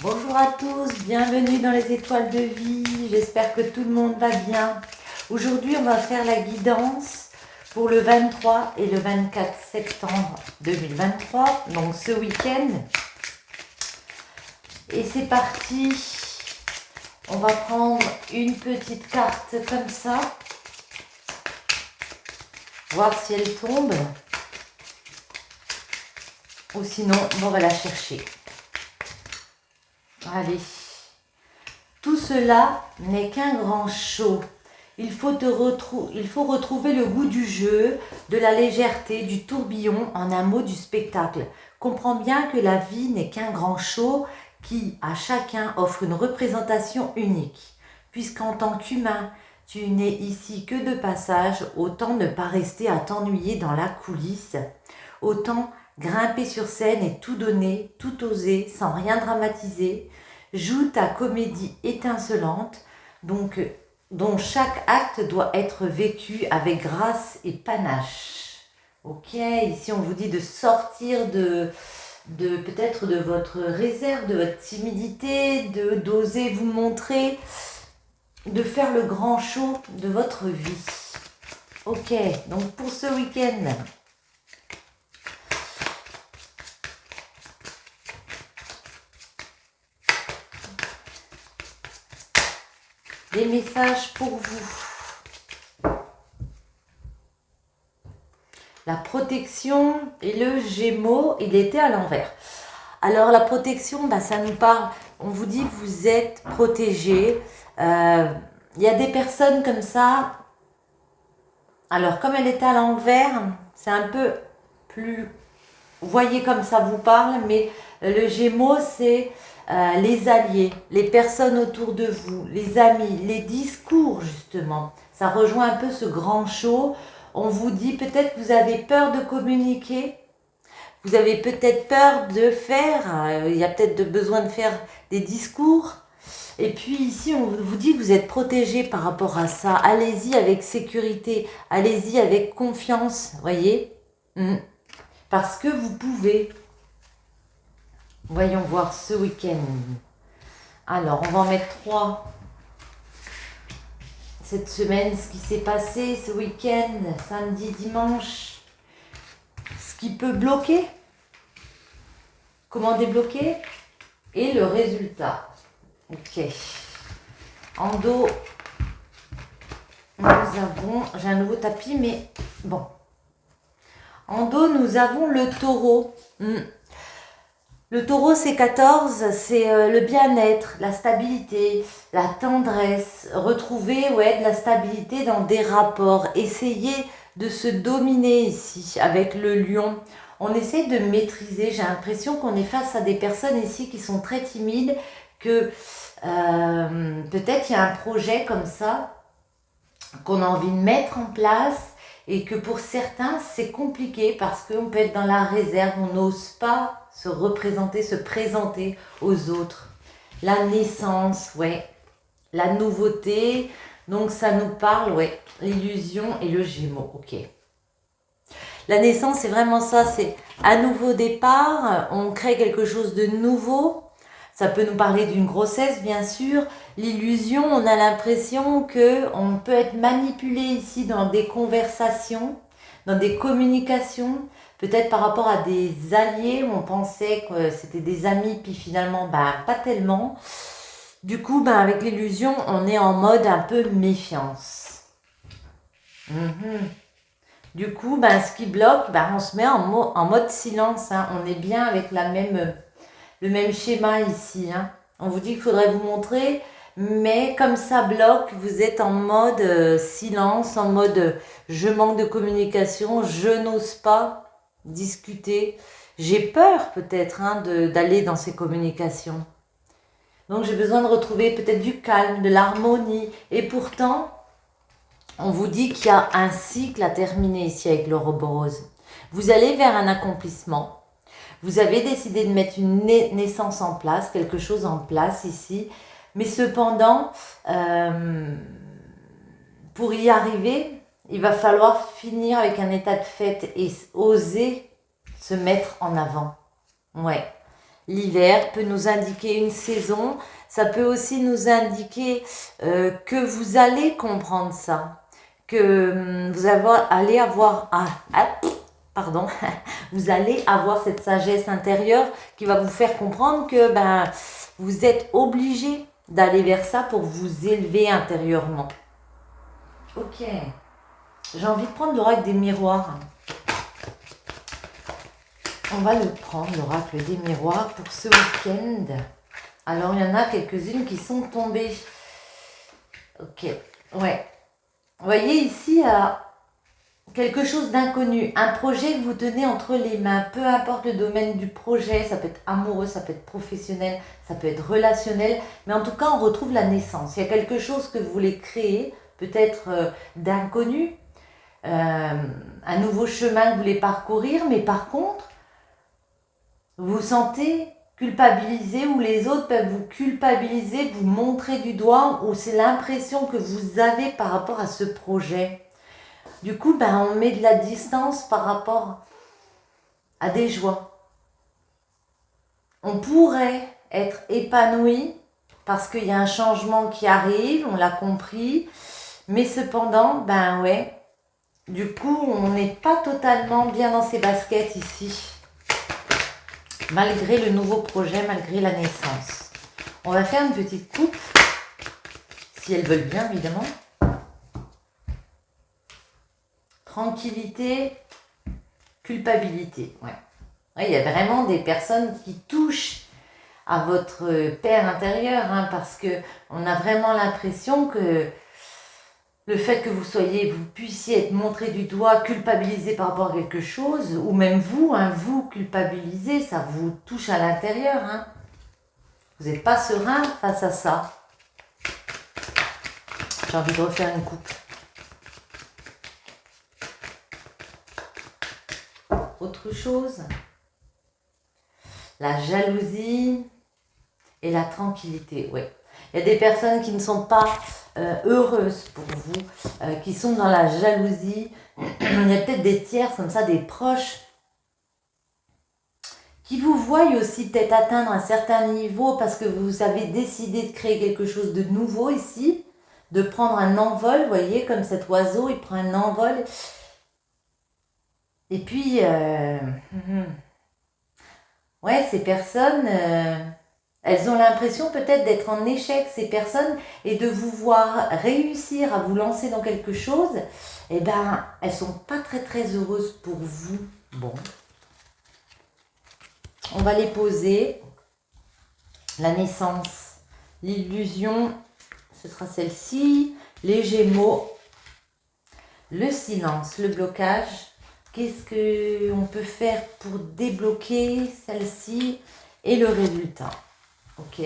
Bonjour à tous, bienvenue dans les étoiles de vie, j'espère que tout le monde va bien. Aujourd'hui on va faire la guidance pour le 23 et le 24 septembre 2023, donc ce week-end. Et c'est parti, on va prendre une petite carte comme ça, voir si elle tombe, ou sinon on va la chercher. Allez, tout cela n'est qu'un grand show. Il faut retrouver le goût du jeu, de la légèreté, du tourbillon, en un mot du spectacle. Comprends bien que la vie n'est qu'un grand show qui, à chacun, offre une représentation unique. Puisqu'en tant qu'humain, tu n'es ici que de passage, autant ne pas rester à t'ennuyer dans la coulisse. Autant grimper sur scène et tout donner, tout oser, sans rien dramatiser. Joue ta comédie étincelante, dont chaque acte doit être vécu avec grâce et panache. Ok, ici on vous dit de sortir peut-être de votre réserve, de votre timidité, d'oser vous montrer, de faire le grand show de votre vie. Ok, donc pour ce week-end, des messages pour vous. La protection et le Gémeaux, il était à l'envers. Alors la protection, ça nous parle, on vous dit que vous êtes protégé. Il y a des personnes comme ça. Alors comme elle était à l'envers, c'est un peu plus, vous voyez comme ça vous parle, mais le Gémeaux c'est les alliés, les personnes autour de vous, les amis, les discours justement. Ça rejoint un peu ce grand show. On vous dit peut-être que vous avez peur de communiquer, vous avez peut-être peur de faire, il y a peut-être besoin de faire des discours. Et puis ici, on vous dit que vous êtes protégé par rapport à ça. Allez-y avec sécurité, allez-y avec confiance, voyez. Parce que vous pouvez. Voyons voir ce week-end. Alors, on va en mettre 3. Cette semaine, ce qui s'est passé ce week-end, samedi, dimanche. Ce qui peut bloquer. Comment débloquer. Et le résultat. Ok. En dos, nous avons... J'ai un nouveau tapis, mais bon. En dos, nous avons le taureau. Le taureau, c'est 14, c'est le bien-être, la stabilité, la tendresse, retrouver de la stabilité dans des rapports, essayer de se dominer ici avec le lion. On essaie de maîtriser, j'ai l'impression qu'on est face à des personnes ici qui sont très timides, que peut-être il y a un projet comme ça qu'on a envie de mettre en place et que pour certains c'est compliqué parce qu'on peut être dans la réserve, on n'ose pas se représenter, se présenter aux autres. La naissance, la nouveauté, donc ça nous parle, l'illusion et le Gémeaux, ok. La naissance, c'est vraiment ça, c'est un nouveau départ, on crée quelque chose de nouveau. Ça peut nous parler d'une grossesse, bien sûr. L'illusion, on a l'impression qu'on peut être manipulé ici dans des conversations, dans des communications, peut-être par rapport à des alliés où on pensait que c'était des amis, puis finalement, pas tellement. Du coup, avec l'illusion, on est en mode un peu méfiance. Du coup, ce qui bloque, on se met en mode silence. On est bien avec le même schéma ici. On vous dit qu'il faudrait vous montrer, mais comme ça bloque, vous êtes en mode silence, en mode je manque de communication, je n'ose pas discuter. J'ai peur peut-être d'aller dans ces communications. Donc j'ai besoin de retrouver peut-être du calme, de l'harmonie. Et pourtant, on vous dit qu'il y a un cycle à terminer ici avec l'Ouroboros. Vous allez vers un accomplissement. Vous avez décidé de mettre une naissance en place, quelque chose en place ici. Mais cependant, pour y arriver, il va falloir finir avec un état de fait et oser se mettre en avant. L'hiver peut nous indiquer une saison. Ça peut aussi nous indiquer que vous allez comprendre ça. Que allez avoir... pardon. Vous allez avoir cette sagesse intérieure qui va vous faire comprendre que vous êtes obligé d'aller vers ça pour vous élever intérieurement. Ok. J'ai envie de prendre l'oracle des miroirs. On va le prendre, l'oracle des miroirs, pour ce week-end. Alors, il y en a quelques-unes qui sont tombées. Ok, ouais. Vous voyez ici, quelque chose d'inconnu. Un projet que vous tenez entre les mains. Peu importe le domaine du projet, ça peut être amoureux, ça peut être professionnel, ça peut être relationnel. Mais en tout cas, on retrouve la naissance. Il y a quelque chose que vous voulez créer, peut-être d'inconnu. Un nouveau chemin que vous voulez parcourir. Mais par contre, vous vous sentez culpabilisé ou les autres peuvent vous culpabiliser, vous montrer du doigt ou c'est l'impression que vous avez par rapport à ce projet. Du coup, on met de la distance par rapport à des joies. On pourrait être épanoui parce qu'il y a un changement qui arrive, on l'a compris, mais cependant, du coup, on n'est pas totalement bien dans ses baskets ici. Malgré le nouveau projet, malgré la naissance. On va faire une petite coupe, si elles veulent bien, évidemment. Tranquillité, culpabilité. Ouais. Il y a vraiment des personnes qui touchent à votre père intérieur, parce que on a vraiment l'impression que le fait que vous puissiez être montré du doigt, culpabilisé par rapport à quelque chose, ou même vous, vous culpabilisé, ça vous touche à l'intérieur. Vous n'êtes pas serein face à ça. J'ai envie de refaire une coupe. Autre chose, la jalousie et la tranquillité. Ouais. Il y a des personnes qui ne sont pas heureuses pour vous, qui sont dans la jalousie. Il y a peut-être des tiers comme ça, des proches, qui vous voient aussi peut-être atteindre un certain niveau parce que vous avez décidé de créer quelque chose de nouveau ici, de prendre un envol, vous voyez, comme cet oiseau, il prend un envol. Et puis, ces personnes, elles ont l'impression peut-être d'être en échec, ces personnes, et de vous voir réussir à vous lancer dans quelque chose, elles sont pas très très heureuses pour vous. Bon. On va les poser. La naissance, l'illusion, ce sera celle-ci. Les Gémeaux, le silence, le blocage. Qu'est-ce qu'on peut faire pour débloquer celle-ci et le résultat? Ok.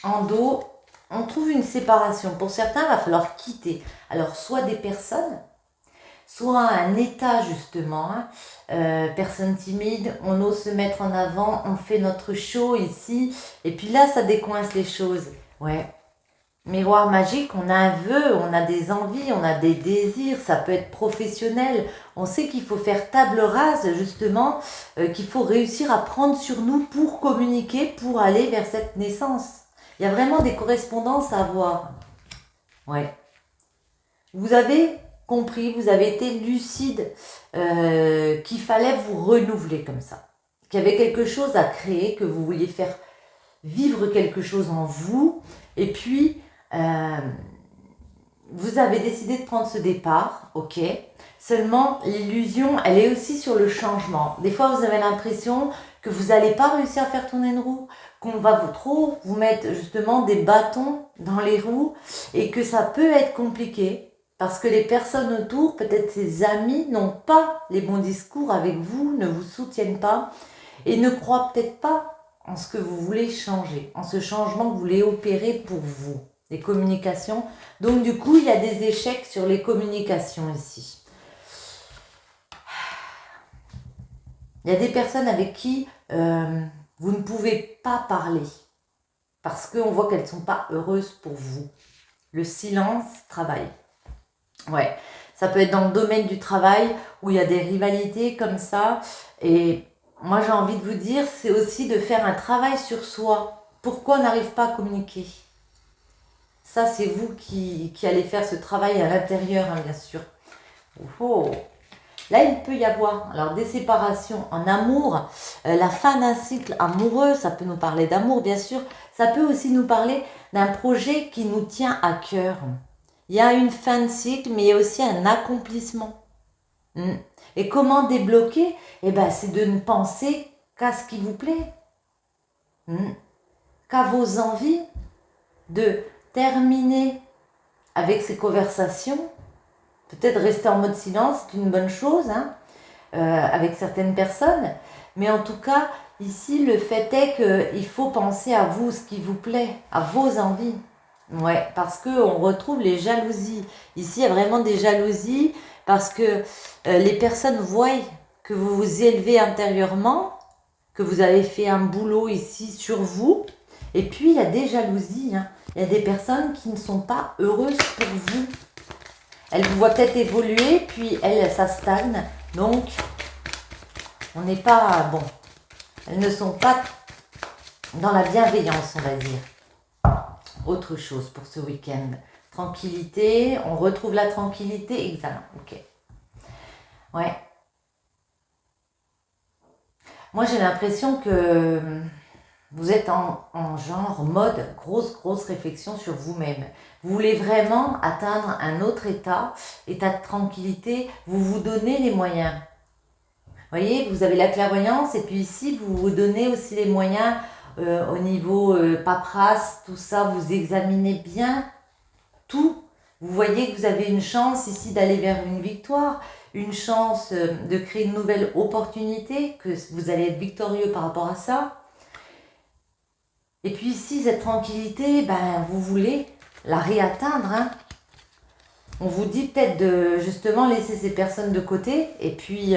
En dos, on trouve une séparation. Pour certains, il va falloir quitter. Alors, soit des personnes, soit un état justement. Personne timide, on ose se mettre en avant, on fait notre show ici. Et puis là, ça décoince les choses. Ouais. Miroir magique, on a un vœu, on a des envies, on a des désirs, ça peut être professionnel. On sait qu'il faut faire table rase, justement, qu'il faut réussir à prendre sur nous pour communiquer, pour aller vers cette naissance. Il y a vraiment des correspondances à avoir. Ouais. Vous avez compris, vous avez été lucide qu'il fallait vous renouveler comme ça. Qu'il y avait quelque chose à créer, que vous vouliez faire vivre quelque chose en vous. Et puis, vous avez décidé de prendre ce départ, ok. Seulement, l'illusion, elle est aussi sur le changement. Des fois, vous avez l'impression que vous n'allez pas réussir à faire tourner une roue, qu'on va vous mettre justement des bâtons dans les roues et que ça peut être compliqué parce que les personnes autour, peut-être ses amis, n'ont pas les bons discours avec vous, ne vous soutiennent pas et ne croient peut-être pas en ce que vous voulez changer, en ce changement que vous voulez opérer pour vous, les communications. Donc du coup, il y a des échecs sur les communications ici. Il y a des personnes avec qui vous ne pouvez pas parler parce qu'on voit qu'elles ne sont pas heureuses pour vous. Le silence travaille. Ouais, ça peut être dans le domaine du travail où il y a des rivalités comme ça et moi j'ai envie de vous dire, c'est aussi de faire un travail sur soi. Pourquoi on n'arrive pas à communiquer? Ça, c'est vous qui allez faire ce travail à l'intérieur, hein, bien sûr. Oh. Là, il peut y avoir alors des séparations en amour, la fin d'un cycle amoureux, ça peut nous parler d'amour, bien sûr. Ça peut aussi nous parler d'un projet qui nous tient à cœur. Il y a une fin de cycle, mais il y a aussi un accomplissement. Et comment débloquer? Eh ben, c'est de ne penser qu'à ce qui vous plaît, qu'à vos envies, de terminer avec ces conversations. Peut-être rester en mode silence, c'est une bonne chose, hein, avec certaines personnes. Mais en tout cas, ici, le fait est qu'il faut penser à vous, ce qui vous plaît, à vos envies. Ouais, parce qu'on retrouve les jalousies. Ici, il y a vraiment des jalousies parce que les personnes voient que vous vous élevez intérieurement, que vous avez fait un boulot ici sur vous. Et puis, il y a des jalousies. Hein. Il y a des personnes qui ne sont pas heureuses pour vous. Elles vous voient peut-être évoluer, puis elles, ça stagne. Donc, on n'est pas... Bon, elles ne sont pas dans la bienveillance, on va dire. Autre chose pour ce week-end. Tranquillité, on retrouve la tranquillité, examen, ok. Ouais. Moi, j'ai l'impression que vous êtes en genre mode grosse réflexion sur vous-même. Vous voulez vraiment atteindre un autre état de tranquillité, vous vous donnez les moyens. Vous voyez, vous avez la clairvoyance et puis ici, vous vous donnez aussi les moyens au niveau paperasse, tout ça, vous examinez bien tout. Vous voyez que vous avez une chance ici d'aller vers une victoire, une chance de créer une nouvelle opportunité, que vous allez être victorieux par rapport à ça. Et puis ici, cette tranquillité, ben, vous voulez la réatteindre. Hein. On vous dit peut-être de justement laisser ces personnes de côté et puis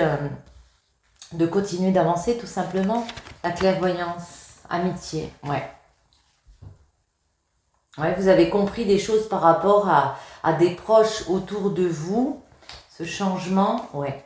de continuer d'avancer tout simplement. La clairvoyance, amitié, ouais. Ouais, vous avez compris des choses par rapport à des proches autour de vous. Ce changement, ouais.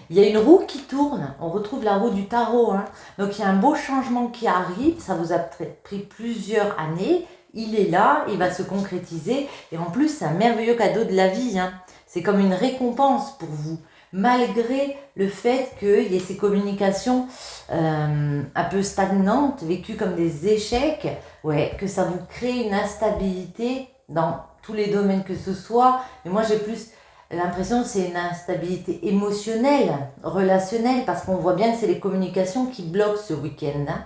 Il y a une roue qui tourne, on retrouve la roue du tarot. Hein. Donc il y a un beau changement qui arrive, ça vous a pris plusieurs années. Il est là, il va se concrétiser. Et en plus, c'est un merveilleux cadeau de la vie. Hein. C'est comme une récompense pour vous. Malgré le fait qu'il y ait ces communications un peu stagnantes, vécues comme des échecs, ouais, que ça vous crée une instabilité dans tous les domaines que ce soit. Mais moi, j'ai plus l'impression que c'est une instabilité émotionnelle, relationnelle, parce qu'on voit bien que c'est les communications qui bloquent ce week-end. Hein.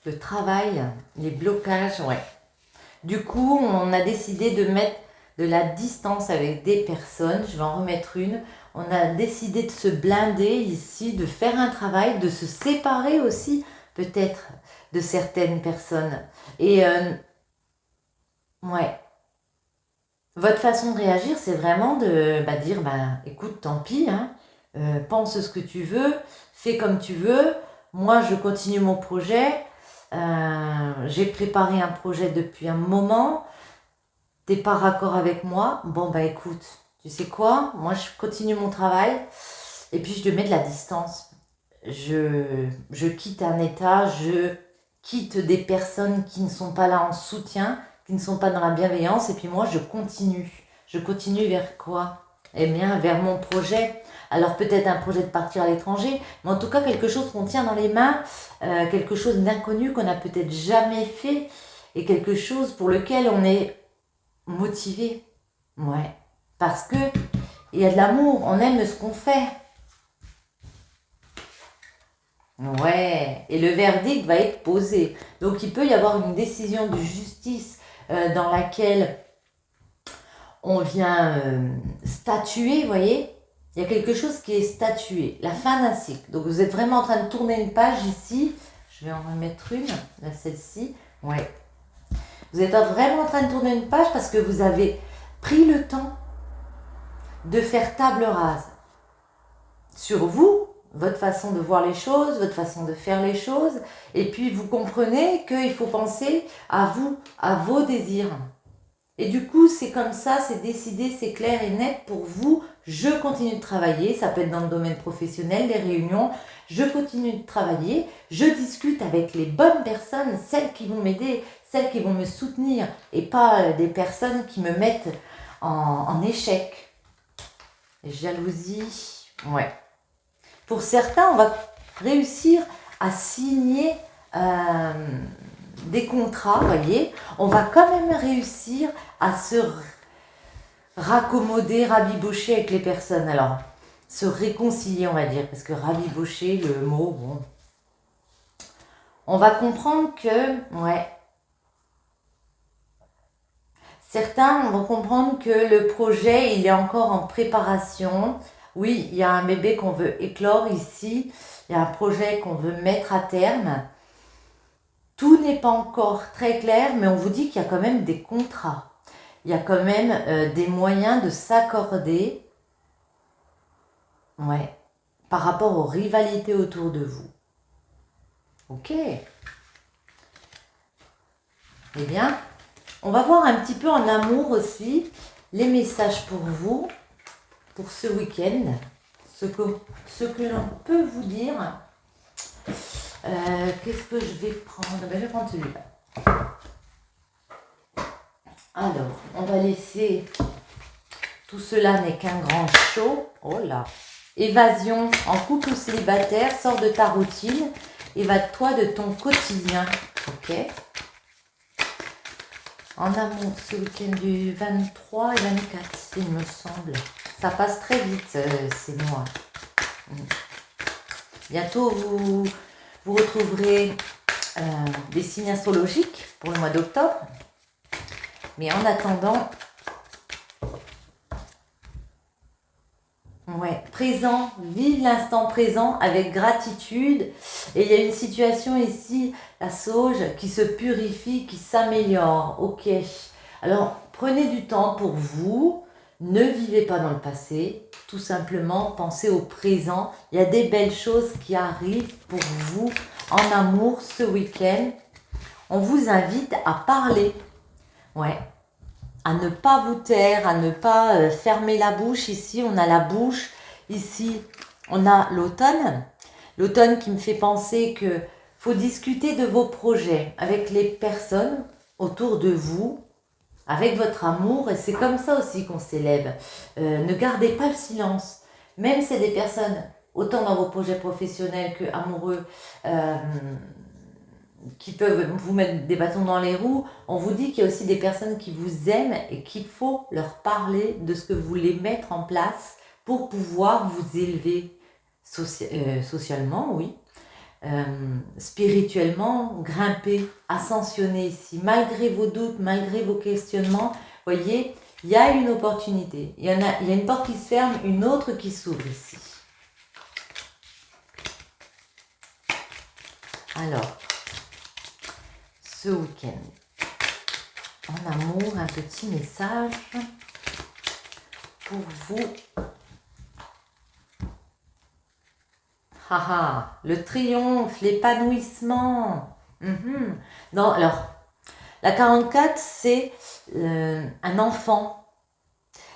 Le travail, les blocages, ouais. Du coup, on a décidé de mettre de la distance avec des personnes. Je vais en remettre une. On a décidé de se blinder ici, de faire un travail, de se séparer aussi peut-être de certaines personnes. Et ouais, votre façon de réagir, c'est vraiment de dire, écoute, tant pis, hein, pense ce que tu veux, fais comme tu veux. Moi, je continue mon projet. J'ai préparé un projet depuis un moment. T'es pas raccord avec moi, bon écoute, tu sais quoi, moi je continue mon travail et puis je te mets de la distance. Je quitte un état, je quitte des personnes qui ne sont pas là en soutien, qui ne sont pas dans la bienveillance et puis moi je continue. Je continue vers quoi? Eh bien vers mon projet. Alors peut-être un projet de partir à l'étranger, mais en tout cas quelque chose qu'on tient dans les mains, quelque chose d'inconnu qu'on n'a peut-être jamais fait et quelque chose pour lequel on est motivé, ouais, parce que il y a de l'amour, on aime ce qu'on fait, ouais, et le verdict va être posé. Donc il peut y avoir une décision de justice dans laquelle on vient statuer, vous voyez, il y a quelque chose qui est statué, la fin d'un cycle. Donc vous êtes vraiment en train de tourner une page ici, je vais en remettre une, là celle-ci, ouais. Vous êtes vraiment en train de tourner une page parce que vous avez pris le temps de faire table rase sur vous, votre façon de voir les choses, votre façon de faire les choses. Et puis vous comprenez qu'il faut penser à vous, à vos désirs. Et du coup, c'est comme ça, c'est décidé, c'est clair et net pour vous. Je continue de travailler, ça peut être dans le domaine professionnel, les réunions. Je continue de travailler, je discute avec les bonnes personnes, celles qui vont m'aider, celles qui vont me soutenir et pas des personnes qui me mettent en échec. Jalousie, ouais. Pour certains, on va réussir à signer des contrats, voyez. On va quand même réussir à se raccommoder, rabibocher avec les personnes. Alors, se réconcilier, on va dire, parce que rabibocher, le mot, bon. On va comprendre que, ouais, certains vont comprendre que le projet, il est encore en préparation. Oui, il y a un bébé qu'on veut éclore ici. Il y a un projet qu'on veut mettre à terme. Tout n'est pas encore très clair, mais on vous dit qu'il y a quand même des contrats. Il y a quand même des moyens de s'accorder, ouais, par rapport aux rivalités autour de vous. Ok. Eh bien, on va voir un petit peu en amour aussi les messages pour vous, pour ce week-end, ce que l'on peut vous dire. Qu'est-ce que je vais prendre? Je vais prendre celui-là. Alors, on va laisser... Tout cela n'est qu'un grand show. Oh là! Évasion en couple ou célibataire, sors de ta routine, évade-toi de ton quotidien. Ok? En amour, ce week-end du 23 et 24, il me semble. Ça passe très vite, ces mois. Bientôt, vous retrouverez des signes astrologiques pour le mois d'octobre. Mais en attendant, ouais, présent, vive l'instant présent avec gratitude. Et il y a une situation ici, la sauge, qui se purifie, qui s'améliore. Ok. Alors, prenez du temps pour vous. Ne vivez pas dans le passé. Tout simplement, pensez au présent. Il y a des belles choses qui arrivent pour vous en amour ce week-end. On vous invite à parler. Ouais. À ne pas vous taire, à ne pas fermer la bouche. Ici, on a la bouche. Ici, on a l'automne. L'automne qui me fait penser que faut discuter de vos projets avec les personnes autour de vous, avec votre amour. Et c'est comme ça aussi qu'on s'élève. Ne gardez pas le silence. Même si c'est des personnes, autant dans vos projets professionnels que amoureux, qui peuvent vous mettre des bâtons dans les roues, on vous dit qu'il y a aussi des personnes qui vous aiment et qu'il faut leur parler de ce que vous voulez mettre en place pour pouvoir vous élever socialement, oui, spirituellement, grimper, ascensionner ici, malgré vos doutes, malgré vos questionnements. Voyez, il y a une opportunité, il y a une porte qui se ferme, une autre qui s'ouvre ici. Alors, ce week-end, en amour, un petit message pour vous. Haha, le triomphe, l'épanouissement. Non, alors, la 44, c'est un enfant.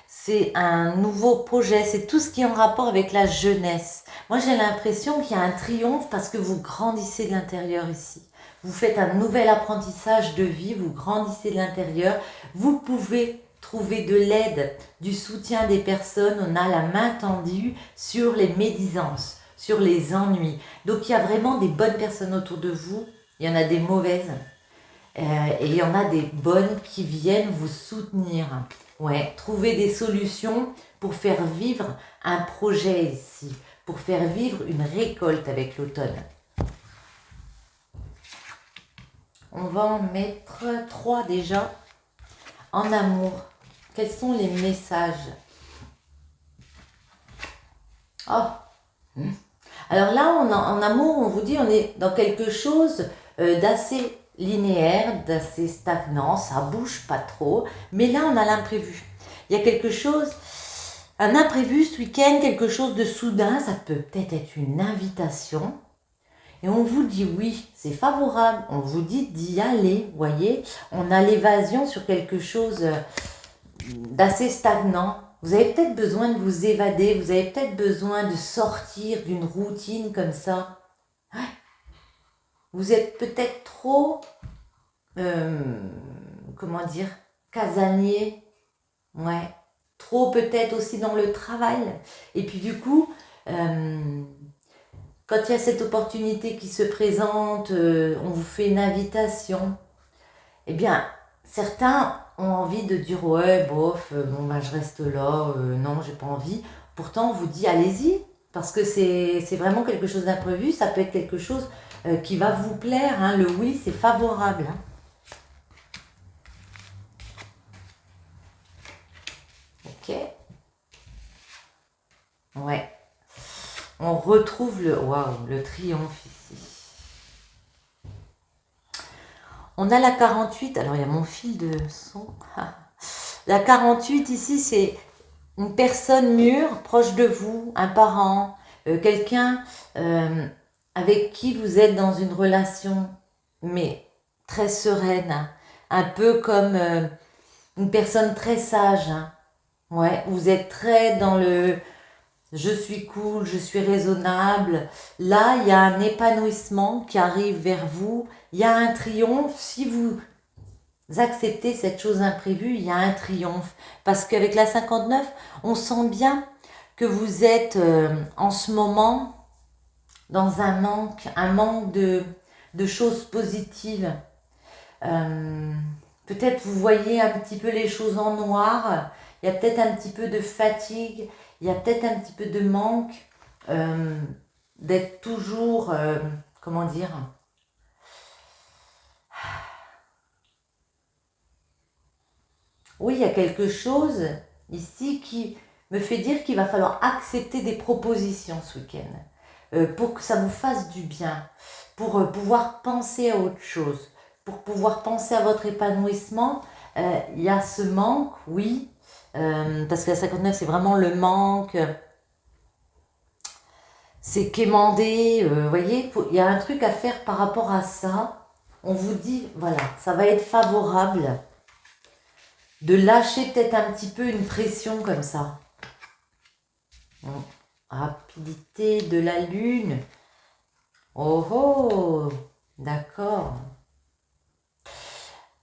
C'est un nouveau projet. C'est tout ce qui est en rapport avec la jeunesse. Moi, j'ai l'impression qu'il y a un triomphe parce que vous grandissez de l'intérieur ici. Vous faites un nouvel apprentissage de vie, vous grandissez de l'intérieur. Vous pouvez trouver de l'aide, du soutien des personnes. On a la main tendue sur les médisances, sur les ennuis. Donc, il y a vraiment des bonnes personnes autour de vous. Il y en a des mauvaises. Et il y en a des bonnes qui viennent vous soutenir. Ouais, trouver des solutions pour faire vivre un projet ici, pour faire vivre une récolte avec l'automne. On va en mettre 3 déjà. En amour, quels sont les messages? Oh. Alors là, en amour, on vous dit, on est dans quelque chose d'assez linéaire, d'assez stagnant, ça bouge pas trop, mais là on a l'imprévu. Il y a quelque chose, un imprévu ce week-end, quelque chose de soudain, ça peut peut-être être une invitation. Et on vous dit oui, c'est favorable. On vous dit d'y aller, vous voyez. On a l'évasion sur quelque chose d'assez stagnant. Vous avez peut-être besoin de vous évader. Vous avez peut-être besoin de sortir d'une routine comme ça. Vous êtes peut-être trop, comment dire, casanier. Ouais. Trop peut-être aussi dans le travail. Et puis du coup, quand il y a cette opportunité qui se présente, on vous fait une invitation, eh bien, certains ont envie de dire ouais, bof, bon, bah, je reste là, non, j'ai pas envie. Pourtant, on vous dit allez-y, parce que c'est vraiment quelque chose d'imprévu, ça peut être quelque chose qui va vous plaire. Hein. Le oui, c'est favorable. Hein. Ok. Ouais. On retrouve le triomphe ici. On a la 48, alors il y a mon fil de son. La 48 ici, c'est une personne mûre, proche de vous, un parent, quelqu'un avec qui vous êtes dans une relation, mais très sereine, hein. Un peu comme une personne très sage. Hein. Ouais, vous êtes très dans le je suis cool, je suis raisonnable. Là, il y a un épanouissement qui arrive vers vous. Il y a un triomphe. Si vous acceptez cette chose imprévue, il y a un triomphe. Parce qu'avec la 59, on sent bien que vous êtes en ce moment dans un manque de choses positives. Peut-être vous voyez un petit peu les choses en noir. Il y a peut-être un petit peu de fatigue. Il y a peut-être un petit peu de manque d'être toujours, comment dire, oui, il y a quelque chose ici qui me fait dire qu'il va falloir accepter des propositions ce week-end pour que ça vous fasse du bien, pour pouvoir penser à autre chose, pour pouvoir penser à votre épanouissement. Il y a ce manque, oui, parce que la 59 c'est vraiment le manque. C'est quémander, vous voyez, il y a un truc à faire par rapport à ça. On vous dit, voilà, ça va être favorable de lâcher peut-être un petit peu une pression comme ça. Rapidité de la lune. Oh oh, d'accord.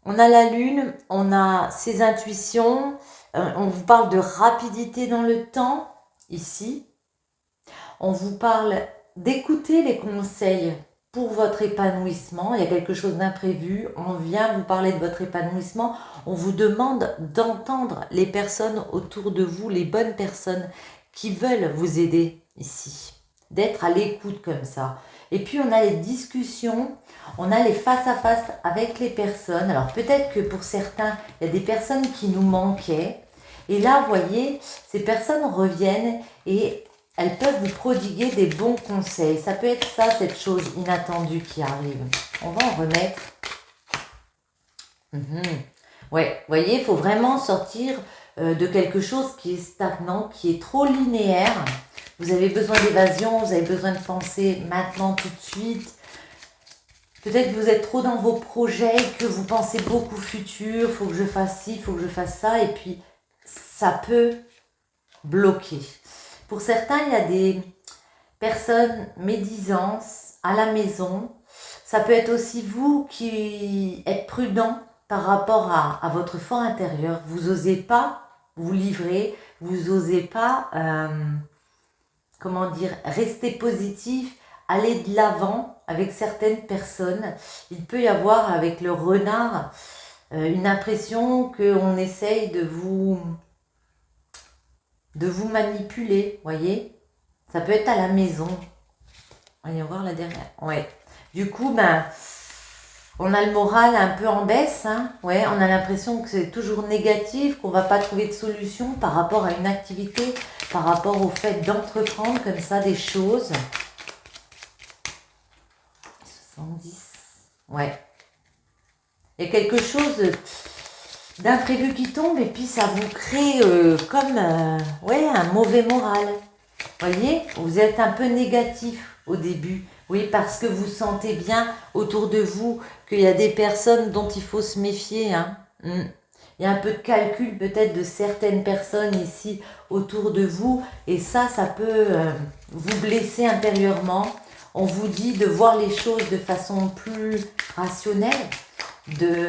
On a la lune, on a ses intuitions, on vous parle de rapidité dans le temps, ici. On vous parle d'écouter les conseils pour votre épanouissement. Il y a quelque chose d'imprévu. On vient vous parler de votre épanouissement. On vous demande d'entendre les personnes autour de vous, les bonnes personnes qui veulent vous aider ici. D'être à l'écoute comme ça. Et puis on a les discussions, on a les face-à-face avec les personnes. Alors peut-être que pour certains, il y a des personnes qui nous manquaient. Et là, vous voyez, ces personnes reviennent et elles peuvent vous prodiguer des bons conseils. Ça peut être ça, cette chose inattendue qui arrive. On va en remettre. Ouais, vous voyez, il faut vraiment sortir de quelque chose qui est stagnant, qui est trop linéaire. Vous avez besoin d'évasion, vous avez besoin de penser maintenant, tout de suite. Peut-être que vous êtes trop dans vos projets, que vous pensez beaucoup futur, il faut que je fasse ci, il faut que je fasse ça, et puis ça peut bloquer. Pour certains, il y a des personnes médisances à la maison. Ça peut être aussi vous qui êtes prudent par rapport à votre fort intérieur. Vous n'osez pas vous livrer, vous n'osez pas, comment dire, rester positif, aller de l'avant avec certaines personnes. Il peut y avoir avec le renard une impression qu'on essaye de vous manipuler, voyez. Ça peut être à la maison. Allez, on va voir la dernière. Ouais. Du coup, ben, on a le moral un peu en baisse. Hein. Ouais, on a l'impression que c'est toujours négatif, qu'on ne va pas trouver de solution par rapport à une activité, par rapport au fait d'entreprendre comme ça des choses. 70. Ouais. Il y a quelque chose d'imprévu qui tombe et puis ça vous crée comme ouais, un mauvais moral. Voyez, vous êtes un peu négatif au début. Oui, parce que vous sentez bien autour de vous qu'il y a des personnes dont il faut se méfier, hein. Il y a un peu de calcul peut-être de certaines personnes ici autour de vous et ça peut vous blesser intérieurement. On vous dit de voir les choses de façon plus rationnelle, de,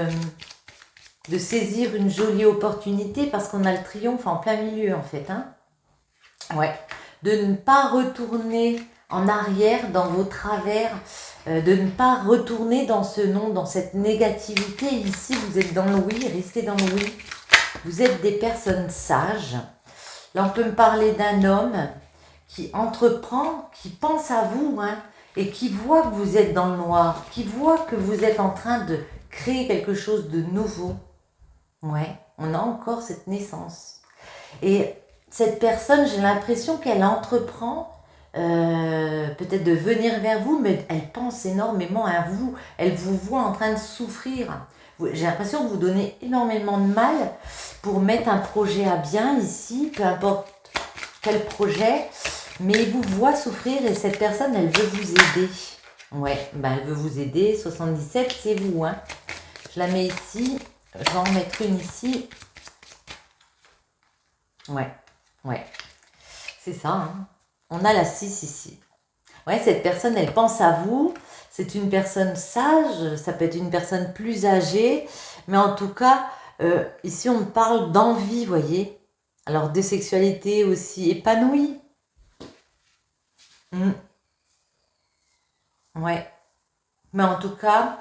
de saisir une jolie opportunité parce qu'on a le triomphe en plein milieu en fait, hein. Ouais. De ne pas retourner en arrière dans vos travers, de ne pas retourner dans ce non, dans cette négativité. Ici, vous êtes dans le oui, restez dans le oui. Vous êtes des personnes sages. Là, on peut me parler d'un homme qui entreprend, qui pense à vous, hein, et qui voit que vous êtes dans le noir, qui voit que vous êtes en train de créer quelque chose de nouveau. Ouais, on a encore cette naissance. Et cette personne, j'ai l'impression qu'elle entreprend peut-être de venir vers vous, mais elle pense énormément à vous. Elle vous voit en train de souffrir. J'ai l'impression que vous donnez énormément de mal pour mettre un projet à bien ici, peu importe quel projet, mais il vous voit souffrir et cette personne, elle veut vous aider. Ouais, ben elle veut vous aider. 77, c'est vous, hein. Je la mets ici. Je vais en mettre une ici. Ouais, ouais. C'est ça, hein. On a la 6 ici. Ouais, cette personne, elle pense à vous. C'est une personne sage. Ça peut être une personne plus âgée. Mais en tout cas, ici, on parle d'envie, voyez. Alors, de sexualité aussi épanouie. Ouais. Mais en tout cas,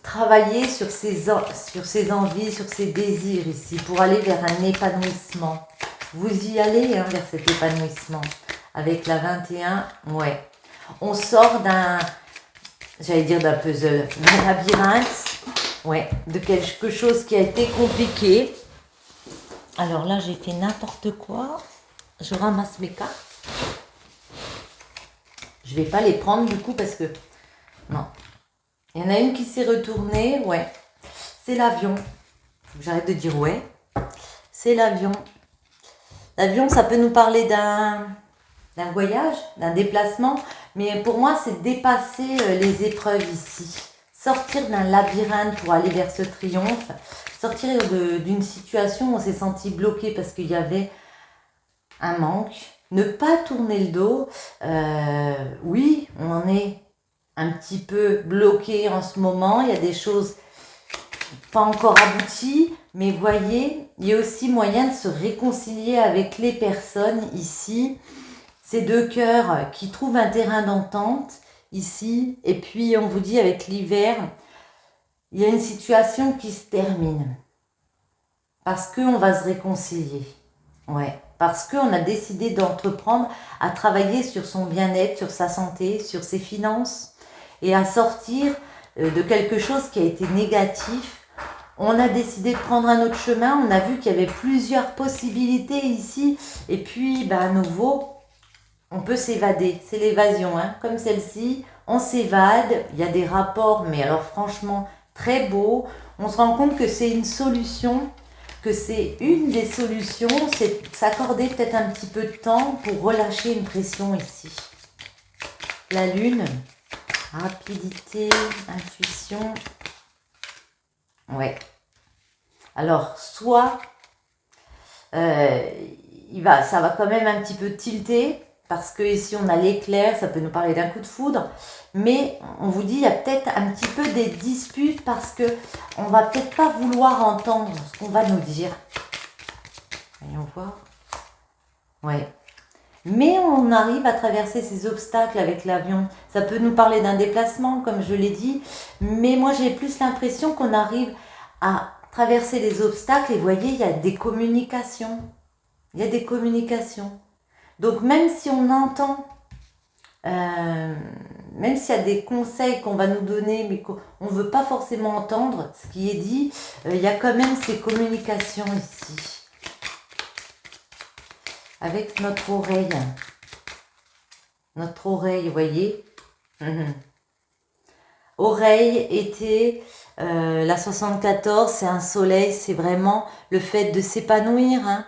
travailler sur ses envies, sur ses désirs ici, pour aller vers un épanouissement. Vous y allez, hein, vers cet épanouissement. Avec la 21, ouais. On sort j'allais dire d'un puzzle, d'un labyrinthe, ouais, de quelque chose qui a été compliqué. Alors là, j'ai fait n'importe quoi. Je ramasse mes cartes. Je vais pas les prendre du coup parce que... Non. Il y en a une qui s'est retournée, ouais. C'est l'avion. Faut que j'arrête de dire ouais. C'est l'avion. L'avion, ça peut nous parler d'un voyage, d'un déplacement. Mais pour moi, c'est dépasser les épreuves ici. Sortir d'un labyrinthe pour aller vers ce triomphe. Sortir d'une situation où on s'est senti bloqué parce qu'il y avait un manque. Ne pas tourner le dos. Oui, on en est un petit peu bloqué en ce moment. Il y a des choses pas encore abouties. Mais voyez, il y a aussi moyen de se réconcilier avec les personnes ici. Ces deux cœurs qui trouvent un terrain d'entente ici. Et puis, on vous dit avec l'hiver, il y a une situation qui se termine. Parce qu'on va se réconcilier. Ouais. Parce qu'on a décidé d'entreprendre à travailler sur son bien-être, sur sa santé, sur ses finances et à sortir de quelque chose qui a été négatif. On a décidé de prendre un autre chemin. On a vu qu'il y avait plusieurs possibilités ici. Et puis, à nouveau, on peut s'évader. C'est l'évasion, hein. Comme celle-ci. On s'évade. Il y a des rapports, mais alors franchement, très beaux. On se rend compte que c'est une solution. Que c'est une des solutions, c'est s'accorder peut-être un petit peu de temps pour relâcher une pression ici. La lune, rapidité, intuition. Ouais. Alors, soit ça va quand même un petit peu tilter, parce que ici on a l'éclair, ça peut nous parler d'un coup de foudre, mais on vous dit il y a peut-être un petit peu des disputes parce que on va peut-être pas vouloir entendre ce qu'on va nous dire. Voyons voir. Ouais. Mais on arrive à traverser ces obstacles avec l'avion. Ça peut nous parler d'un déplacement, comme je l'ai dit, mais moi j'ai plus l'impression qu'on arrive à traverser les obstacles et voyez, il y a des communications. Il y a des communications. Donc même si on entend, même s'il y a des conseils qu'on va nous donner, mais qu'on ne veut pas forcément entendre ce qui est dit, il y a quand même ces communications ici. Avec notre oreille. Notre oreille, vous voyez. Oreille, été, la 74, c'est un soleil, c'est vraiment le fait de s'épanouir, hein.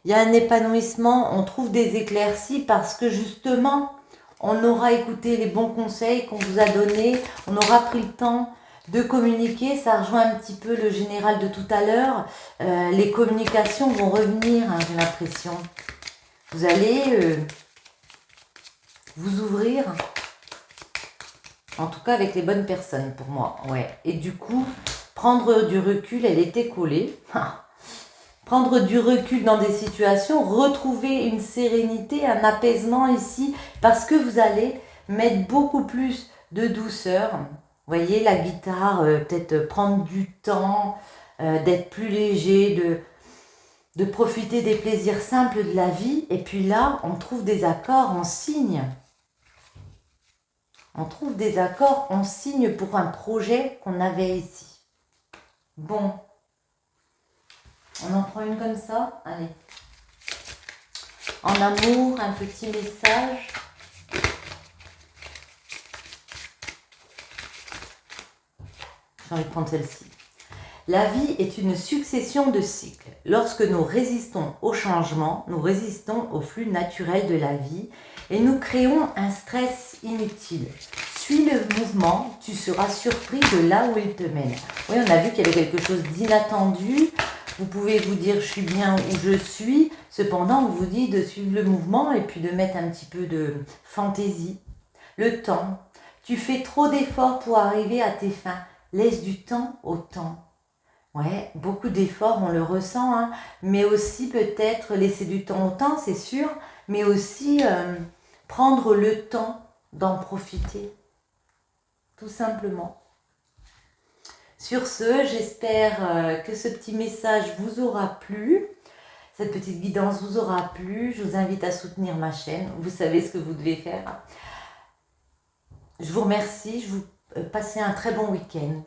Il y a un épanouissement, on trouve des éclaircies parce que justement, On aura écouté les bons conseils qu'on vous a donnés. On aura pris le temps de communiquer. Ça rejoint un petit peu le général de tout à l'heure. Les communications vont revenir, hein, j'ai l'impression. Vous allez vous ouvrir. En tout cas avec les bonnes personnes pour moi. Ouais. Et du coup, prendre du recul, elle était collée. Prendre du recul dans des situations, retrouver une sérénité, un apaisement ici, parce que vous allez mettre beaucoup plus de douceur. Vous voyez, la guitare, peut-être prendre du temps, d'être plus léger, de profiter des plaisirs simples de la vie. Et puis là, on trouve des accords en signe. On trouve des accords en signe pour un projet qu'on avait ici. Bon. On en prend une comme ça. Allez. En amour, un petit message. J'ai envie de prendre celle-ci. La vie est une succession de cycles. Lorsque nous résistons au changement, nous résistons au flux naturel de la vie et nous créons un stress inutile. Suis le mouvement, tu seras surpris de là où il te mène. Oui, on a vu qu'il y avait quelque chose d'inattendu. Vous pouvez vous dire je suis bien où je suis. Cependant, on vous dit de suivre le mouvement et puis de mettre un petit peu de fantaisie. Le temps. Tu fais trop d'efforts pour arriver à tes fins. Laisse du temps au temps. Ouais, beaucoup d'efforts, on le ressent, hein, mais aussi peut-être laisser du temps au temps, c'est sûr, mais aussi prendre le temps d'en profiter, tout simplement. Sur ce, j'espère que ce petit message vous aura plu, cette petite guidance vous aura plu. Je vous invite à soutenir ma chaîne, vous savez ce que vous devez faire. Je vous remercie, je vous passe un très bon week-end.